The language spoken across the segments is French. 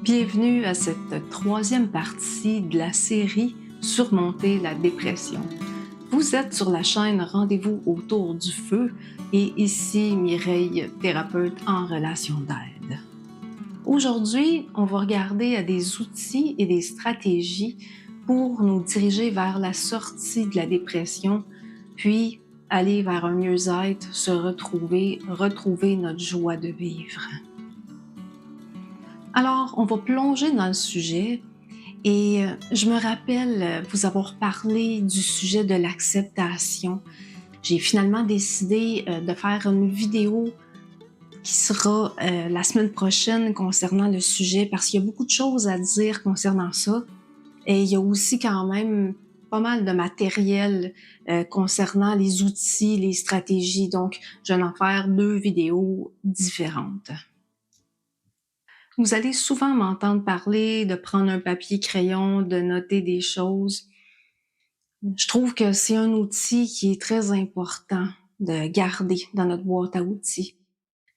Bienvenue à cette troisième partie de la série Surmonter la dépression. Vous êtes sur la chaîne Rendez-vous autour du feu et ici Mireille, thérapeute en relation d'aide. Aujourd'hui, on va regarder à des outils et des stratégies pour nous diriger vers la sortie de la dépression, puis aller vers un mieux-être, se retrouver notre joie de vivre. Alors, on va plonger dans le sujet et je me rappelle vous avoir parlé du sujet de l'acceptation. J'ai finalement décidé de faire une vidéo qui sera la semaine prochaine concernant le sujet parce qu'il y a beaucoup de choses à dire concernant ça. Et il y a aussi quand même pas mal de matériel concernant les outils, les stratégies. Donc, je vais en faire 2 vidéos différentes. Vous allez souvent m'entendre parler de prendre un papier-crayon, de noter des choses. Je trouve que c'est un outil qui est très important de garder dans notre boîte à outils.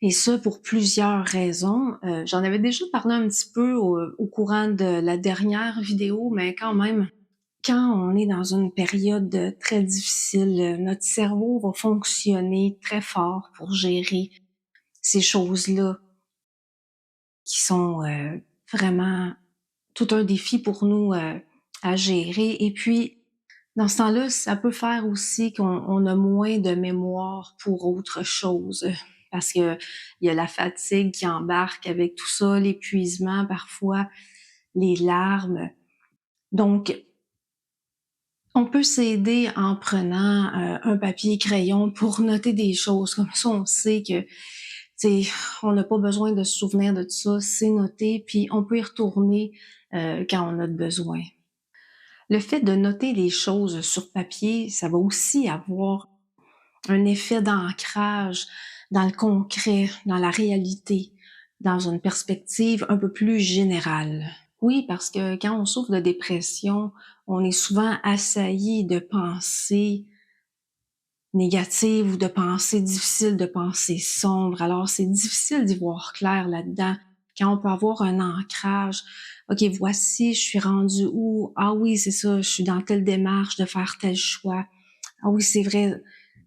Et ça pour plusieurs raisons. J'en avais déjà parlé un petit peu au courant de la dernière vidéo, mais quand même, quand on est dans une période très difficile, notre cerveau va fonctionner très fort pour gérer ces choses-là qui sont vraiment tout un défi pour nous à gérer. Et puis, dans ce temps-là, ça peut faire aussi qu'on a moins de mémoire pour autre chose. Parce que il y a la fatigue qui embarque avec tout ça, l'épuisement parfois, les larmes. Donc, on peut s'aider en prenant un papier et crayon pour noter des choses. Comme ça, on sait que on n'a pas besoin de se souvenir de tout ça, c'est noté, puis on peut y retourner quand on a besoin. Le fait de noter les choses sur papier, ça va aussi avoir un effet d'ancrage dans le concret, dans la réalité, dans une perspective un peu plus générale. Oui, parce que quand on souffre de dépression, on est souvent assailli de pensées négatives ou de pensées difficiles, de pensées sombres. Alors, c'est difficile d'y voir clair là-dedans. Quand on peut avoir un ancrage, OK, voici, je suis rendue où? Ah oui, c'est ça, je suis dans telle démarche de faire tel choix. Ah oui, c'est vrai.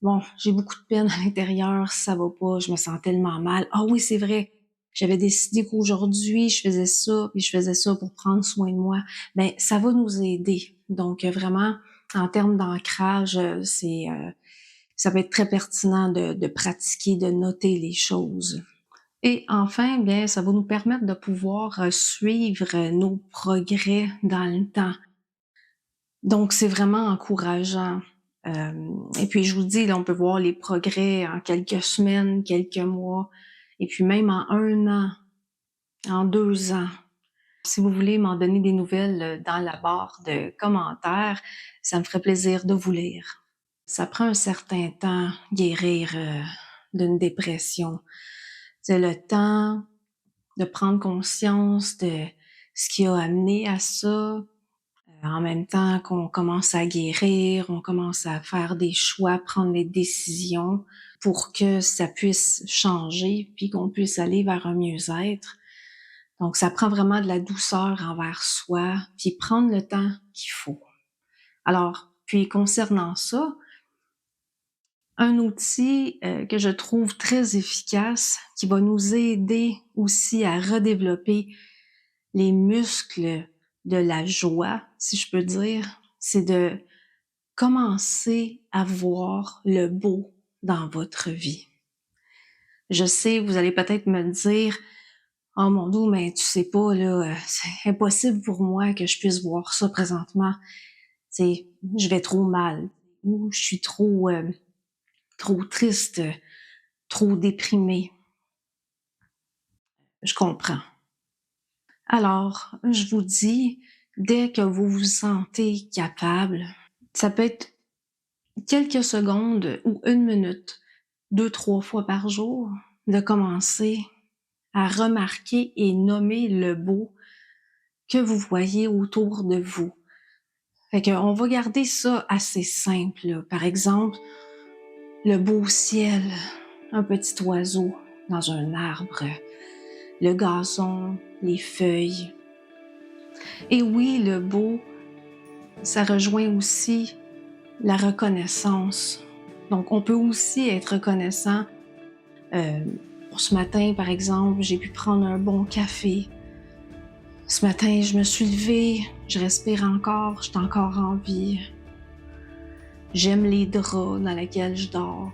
Bon, j'ai beaucoup de peine à l'intérieur, ça va pas, je me sens tellement mal. Ah oui, c'est vrai. J'avais décidé qu'aujourd'hui, je faisais ça, puis je faisais ça pour prendre soin de moi. Ben, ça va nous aider. Donc, vraiment, en termes d'ancrage, ça peut être très pertinent de pratiquer, de noter les choses. Et enfin, bien, ça va nous permettre de pouvoir suivre nos progrès dans le temps. Donc, c'est vraiment encourageant. Et puis, je vous dis, là, on peut voir les progrès en quelques semaines, quelques mois, et puis même en 1 an, en 2 ans. Si vous voulez m'en donner des nouvelles dans la barre de commentaires, ça me ferait plaisir de vous lire. Ça prend un certain temps guérir d'une dépression. C'est le temps de prendre conscience de ce qui a amené à ça. En même temps qu'on commence à guérir, on commence à faire des choix, prendre des décisions pour que ça puisse changer, puis qu'on puisse aller vers un mieux-être. Donc, ça prend vraiment de la douceur envers soi, puis prendre le temps qu'il faut. Alors, puis concernant ça, un outil que je trouve très efficace, qui va nous aider aussi à redévelopper les muscles de la joie, si je peux dire, c'est de commencer à voir le beau dans votre vie. Je sais, vous allez peut-être me dire, oh mon Dieu, mais tu sais pas, là, c'est impossible pour moi que je puisse voir ça présentement. C'est, je vais trop mal, ou je suis trop triste, trop déprimée. Je comprends. Alors, je vous dis, dès que vous vous sentez capable, ça peut être quelques secondes ou 1 minute, 2, 3 fois par jour, de commencer à remarquer et nommer le beau que vous voyez autour de vous. Fait qu'on va garder ça assez simple, là. Par exemple, le beau ciel, un petit oiseau dans un arbre, le gazon, les feuilles. Et oui, le beau, ça rejoint aussi la reconnaissance. Donc, on peut aussi être reconnaissant. Euh, pour ce matin, par exemple, j'ai pu prendre un bon café. Ce matin, je me suis levée, je respire encore, je suis encore en vie. J'aime les draps dans lesquels je dors.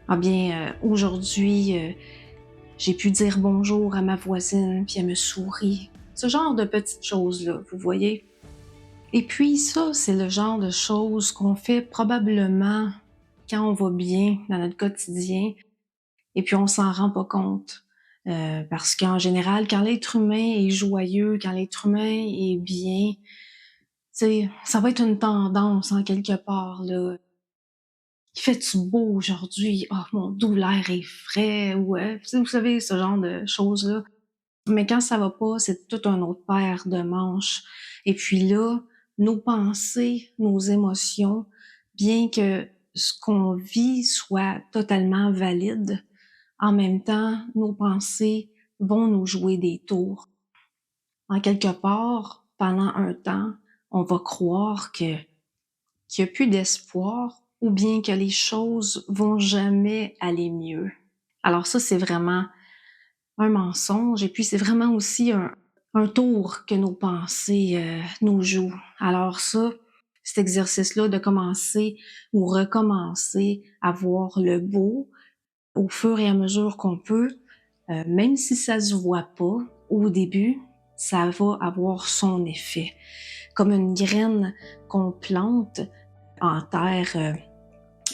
Ah bien, aujourd'hui, j'ai pu dire bonjour à ma voisine, puis elle me sourit. Ce genre de petites choses-là, vous voyez? Et puis ça, c'est le genre de choses qu'on fait probablement quand on va bien dans notre quotidien, et puis on s'en rend pas compte. Parce qu'en général, quand l'être humain est joyeux, quand l'être humain est bien, ça va être une tendance en quelque part, là. Il fait-tu beau aujourd'hui? Oh mon Dieu, l'air est frais, ouais. Vous savez, ce genre de choses-là. Mais quand ça va pas, c'est tout un autre paire de manches. Et puis là, nos pensées, nos émotions, bien que ce qu'on vit soit totalement valide, en même temps, nos pensées vont nous jouer des tours. En quelque part, pendant un temps, on va croire qu'il n'y a plus d'espoir ou bien que les choses vont jamais aller mieux. Alors ça, c'est vraiment un mensonge et puis c'est vraiment aussi un tour que nos pensées nous jouent. Alors ça, cet exercice-là de commencer ou recommencer à voir le beau au fur et à mesure qu'on peut, même si ça se voit pas au début, ça va avoir son effet. Comme une graine qu'on plante en terre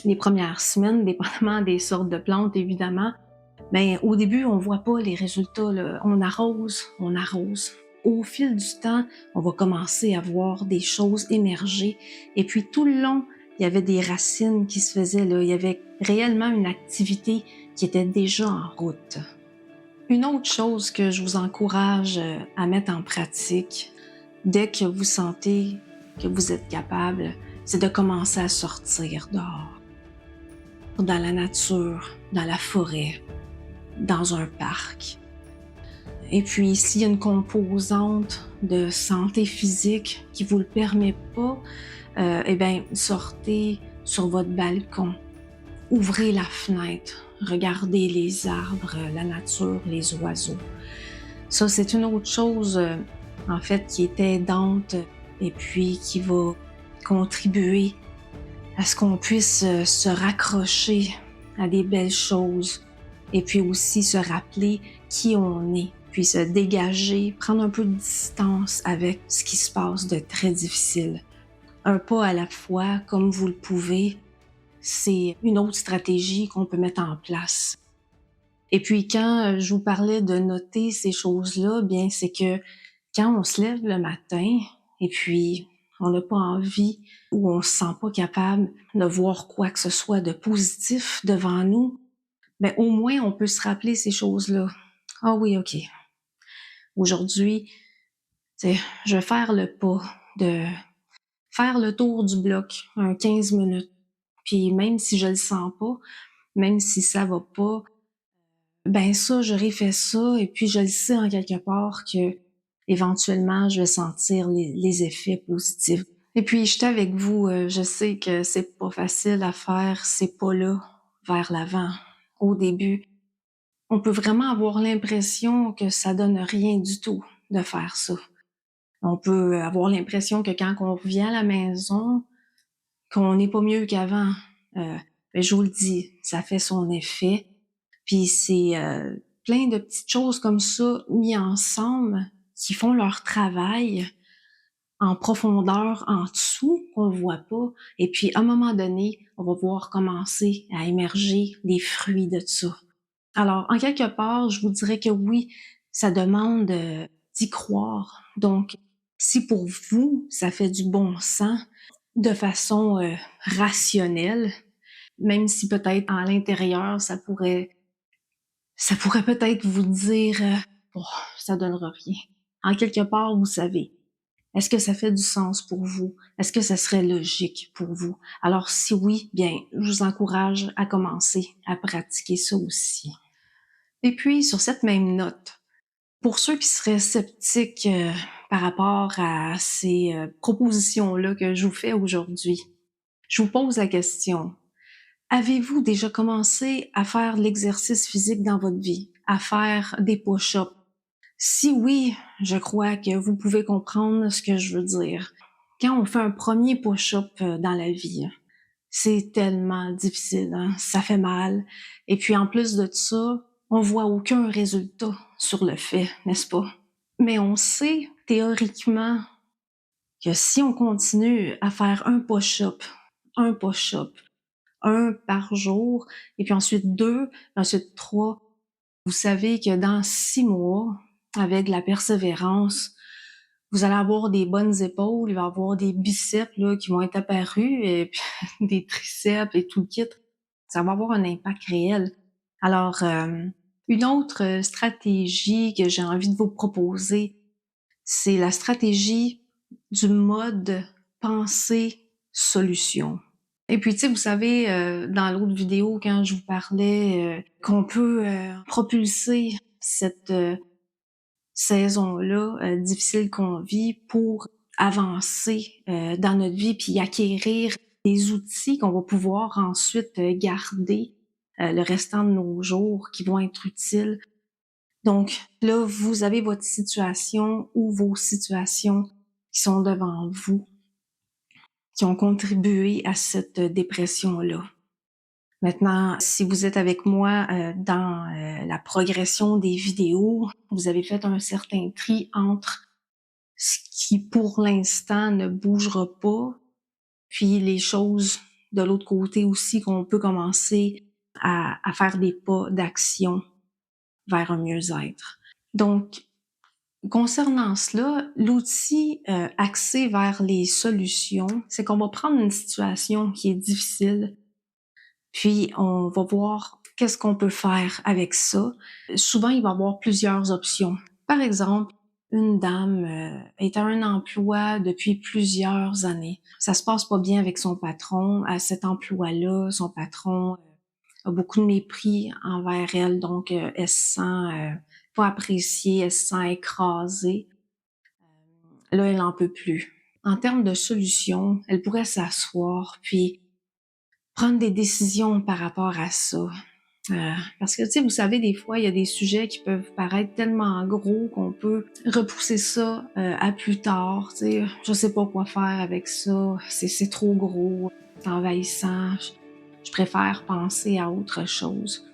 les premières semaines, dépendamment des sortes de plantes évidemment, mais au début, on voit pas les résultats, là. On arrose, on arrose. Au fil du temps, on va commencer à voir des choses émerger. Et puis tout le long, il y avait des racines qui se faisaient, là. Il y avait réellement une activité qui était déjà en route. Une autre chose que je vous encourage à mettre en pratique, dès que vous sentez que vous êtes capable, c'est de commencer à sortir dehors, dans la nature, dans la forêt, dans un parc. Et puis, s'il y a une composante de santé physique qui vous le permet pas, eh bien, sortez sur votre balcon, ouvrez la fenêtre, regardez les arbres, la nature, les oiseaux. Ça, c'est une autre chose, en fait, qui est aidante et puis qui va contribuer à ce qu'on puisse se raccrocher à des belles choses et puis aussi se rappeler qui on est, puis se dégager, prendre un peu de distance avec ce qui se passe de très difficile. Un pas à la fois, comme vous le pouvez, c'est une autre stratégie qu'on peut mettre en place. Et puis quand je vous parlais de noter ces choses-là, bien c'est que quand on se lève le matin et puis on n'a pas envie ou on se sent pas capable de voir quoi que ce soit de positif devant nous, ben au moins on peut se rappeler ces choses-là. Ah oui, ok. Aujourd'hui, je vais faire le pas de faire le tour du bloc, un 15 minutes. Puis même si je le sens pas, même si ça va pas, ben ça, j'aurais fait ça et puis je le sais en quelque part que éventuellement je vais sentir les effets positifs. Et puis j'étais avec vous, je sais que c'est pas facile à faire ces pas-là vers l'avant au début. On peut vraiment avoir l'impression que ça donne rien du tout de faire ça. On peut avoir l'impression que quand on revient à la maison, qu'on n'est pas mieux qu'avant. Mais je vous le dis, ça fait son effet. Puis c'est plein de petites choses comme ça mis ensemble qui font leur travail en profondeur en dessous qu'on voit pas. Et puis à un moment donné, on va voir commencer à émerger les fruits de ça. Alors en quelque part, je vous dirais que oui, ça demande d'y croire. Donc si pour vous ça fait du bon sens de façon rationnelle, même si peut-être à l'intérieur ça pourrait peut-être vous dire oh, ça donnera rien. En quelque part, vous savez, est-ce que ça fait du sens pour vous? Est-ce que ça serait logique pour vous? Alors si oui, bien, je vous encourage à commencer à pratiquer ça aussi. Et puis, sur cette même note, Pour ceux qui seraient sceptiques, par rapport à ces, propositions-là que je vous fais aujourd'hui, je vous pose la question: avez-vous déjà commencé à faire de l'exercice physique dans votre vie? À faire des push-ups? Si oui, je crois que vous pouvez comprendre ce que je veux dire. Quand on fait un premier push-up, dans la vie, c'est tellement difficile, hein, ça fait mal et puis en plus de ça, on voit aucun résultat sur le fait, n'est-ce pas? Mais on sait théoriquement que si on continue à faire un push-up, un par jour, et puis ensuite 2, ensuite 3, vous savez que dans 6 mois, avec de la persévérance, vous allez avoir des bonnes épaules, il va y avoir des biceps là, qui vont être apparus, et puis des triceps et tout le kit. Ça va avoir un impact réel. Alors, une autre stratégie que j'ai envie de vous proposer, c'est la stratégie du mode pensée solution. Et puis, tu sais, vous savez, dans l'autre vidéo, quand je vous parlais qu'on peut propulser cette saison-là difficile qu'on vit pour avancer dans notre vie puis acquérir des outils qu'on va pouvoir ensuite garder le restant de nos jours qui vont être utiles. Donc là, vous avez votre situation ou vos situations qui sont devant vous, qui ont contribué à cette dépression-là. Maintenant, si vous êtes avec moi dans la progression des vidéos, vous avez fait un certain tri entre ce qui, pour l'instant, ne bougera pas, puis les choses de l'autre côté aussi qu'on peut commencer à faire des pas d'action vers un mieux-être. Donc, concernant cela, l'outil axé vers les solutions, c'est qu'on va prendre une situation qui est difficile, puis on va voir qu'est-ce qu'on peut faire avec ça. Souvent, il va y avoir plusieurs options. Par exemple, une dame est à un emploi depuis plusieurs années. Ça se passe pas bien avec son patron. À cet emploi-là, son patron a beaucoup de mépris envers elle, donc elle se sent pas appréciée, elle se sent écrasée. Là, elle en peut plus. En termes de solutions, elle pourrait s'asseoir puis prendre des décisions par rapport à ça. Parce que, tu sais, vous savez, des fois, il y a des sujets qui peuvent paraître tellement gros qu'on peut repousser ça à plus tard. Tu sais, je sais pas quoi faire avec ça, c'est trop gros, c'est envahissant, je préfère penser à autre chose.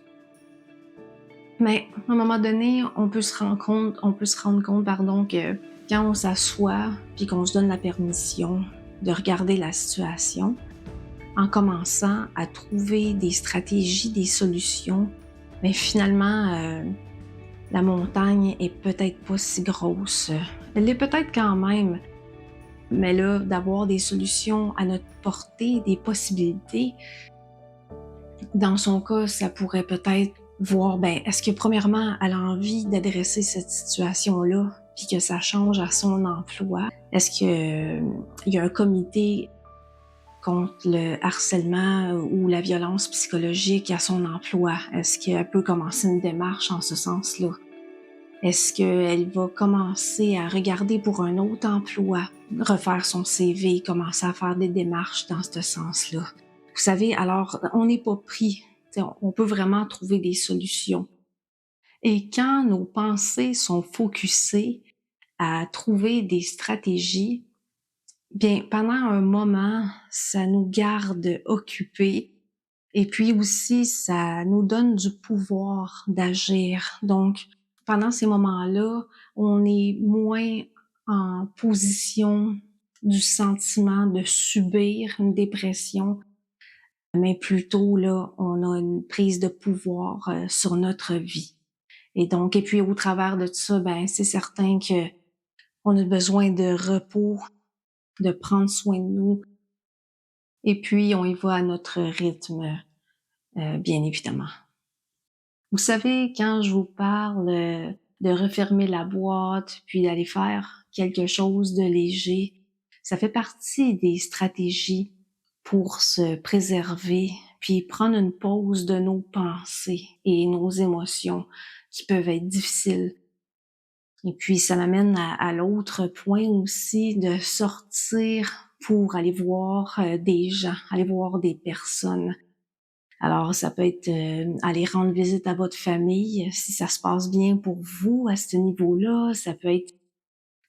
Mais à un moment donné, on peut se rendre compte, pardon, que quand on s'assoit puis qu'on se donne la permission de regarder la situation, en commençant à trouver des stratégies, des solutions, mais finalement, la montagne est peut-être pas si grosse. Elle l'est peut-être quand même, mais là, d'avoir des solutions à notre portée, des possibilités, dans son cas, ça pourrait peut-être voir, ben, est-ce que premièrement, elle a envie d'adresser cette situation-là, puis que ça change à son emploi? Est-ce que il y a un comité contre le harcèlement ou la violence psychologique à son emploi? Est-ce qu'elle peut commencer une démarche en ce sens-là? Est-ce qu'elle va commencer à regarder pour un autre emploi, refaire son CV, commencer à faire des démarches dans ce sens-là? Vous savez, alors, on n'est pas pris. T'sais, on peut vraiment trouver des solutions. Et quand nos pensées sont focusées à trouver des stratégies, bien, pendant un moment, ça nous garde occupés et puis aussi, ça nous donne du pouvoir d'agir. Donc, pendant ces moments-là, on est moins en position du sentiment de subir une dépression, mais plutôt, là, on a une prise de pouvoir sur notre vie. Et donc, et puis au travers de tout ça, ben, c'est certain que on a besoin de repos, de prendre soin de nous, et puis on y va à notre rythme, bien évidemment. Vous savez, quand je vous parle de refermer la boîte, puis d'aller faire quelque chose de léger, ça fait partie des stratégies pour se préserver, puis prendre une pause de nos pensées et nos émotions qui peuvent être difficiles. Et puis, ça m'amène à l'autre point aussi de sortir pour aller voir des gens, aller voir des personnes. Alors, ça peut être aller rendre visite à votre famille, si ça se passe bien pour vous à ce niveau-là. Ça peut être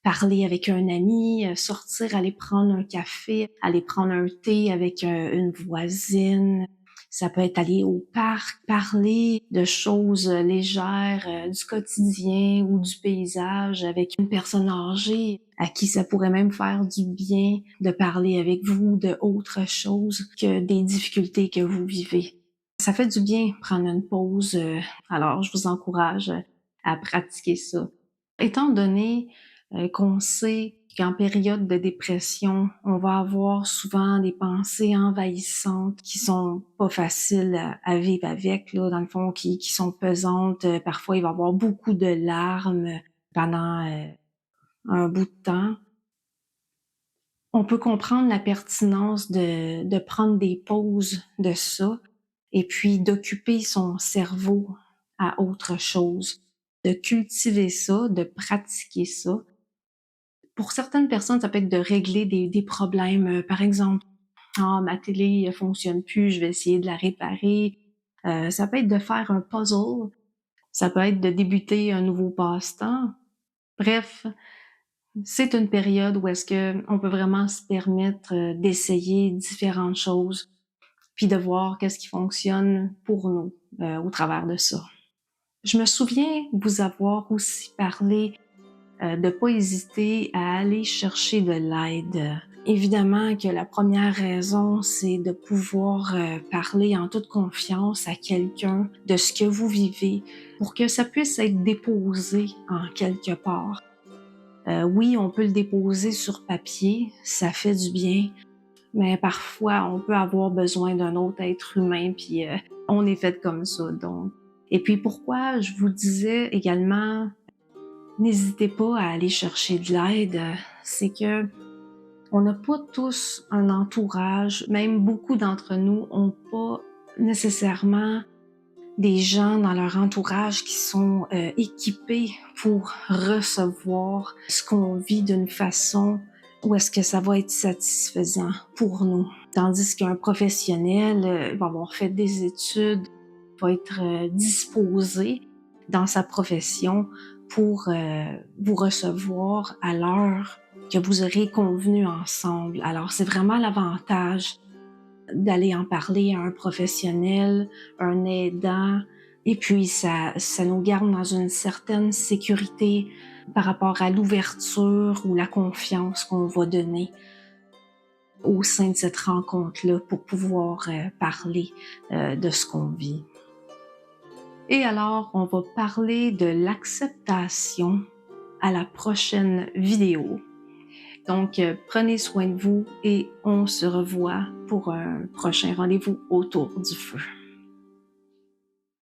parler avec un ami, sortir, aller prendre un café, aller prendre un thé avec une voisine. Ça peut être aller au parc, parler de choses légères du quotidien ou du paysage avec une personne âgée à qui ça pourrait même faire du bien de parler avec vous de autre chose que des difficultés que vous vivez. Ça fait du bien prendre une pause, alors je vous encourage à pratiquer ça. Étant donné qu'on sait qu'en période de dépression, on va avoir souvent des pensées envahissantes qui sont pas faciles à vivre avec, là, dans le fond, qui sont pesantes. Parfois, il va y avoir beaucoup de larmes pendant un bout de temps. On peut comprendre la pertinence de prendre des pauses de ça et puis d'occuper son cerveau à autre chose, de cultiver ça, de pratiquer ça. Pour certaines personnes, ça peut être de régler des problèmes. Par exemple, ah, ma télé fonctionne plus, je vais essayer de la réparer. Ça peut être de faire un puzzle. Ça peut être de débuter un nouveau passe-temps. Bref, c'est une période où est-ce que on peut vraiment se permettre d'essayer différentes choses, puis de voir qu'est-ce qui fonctionne pour nous au travers de ça. Je me souviens vous avoir aussi parlé de pas hésiter à aller chercher de l'aide. Évidemment que la première raison, c'est de pouvoir parler en toute confiance à quelqu'un de ce que vous vivez pour que ça puisse être déposé en quelque part. Oui, on peut le déposer sur papier, ça fait du bien, mais parfois on peut avoir besoin d'un autre être humain, puis on est fait comme ça, donc. Et puis pourquoi je vous disais également n'hésitez pas à aller chercher de l'aide, c'est que on n'a pas tous un entourage, même beaucoup d'entre nous ont pas nécessairement des gens dans leur entourage qui sont équipés pour recevoir ce qu'on vit d'une façon où est-ce que ça va être satisfaisant pour nous. Tandis qu'un professionnel va avoir fait des études, va être disposé dans sa profession pour vous recevoir à l'heure que vous aurez convenu ensemble. Alors, c'est vraiment l'avantage d'aller en parler à un professionnel, un aidant, et puis ça nous garde dans une certaine sécurité par rapport à l'ouverture ou la confiance qu'on va donner au sein de cette rencontre-là pour pouvoir parler de ce qu'on vit. Et alors, on va parler de l'acceptation à la prochaine vidéo. Donc, prenez soin de vous et on se revoit pour un prochain rendez-vous autour du feu.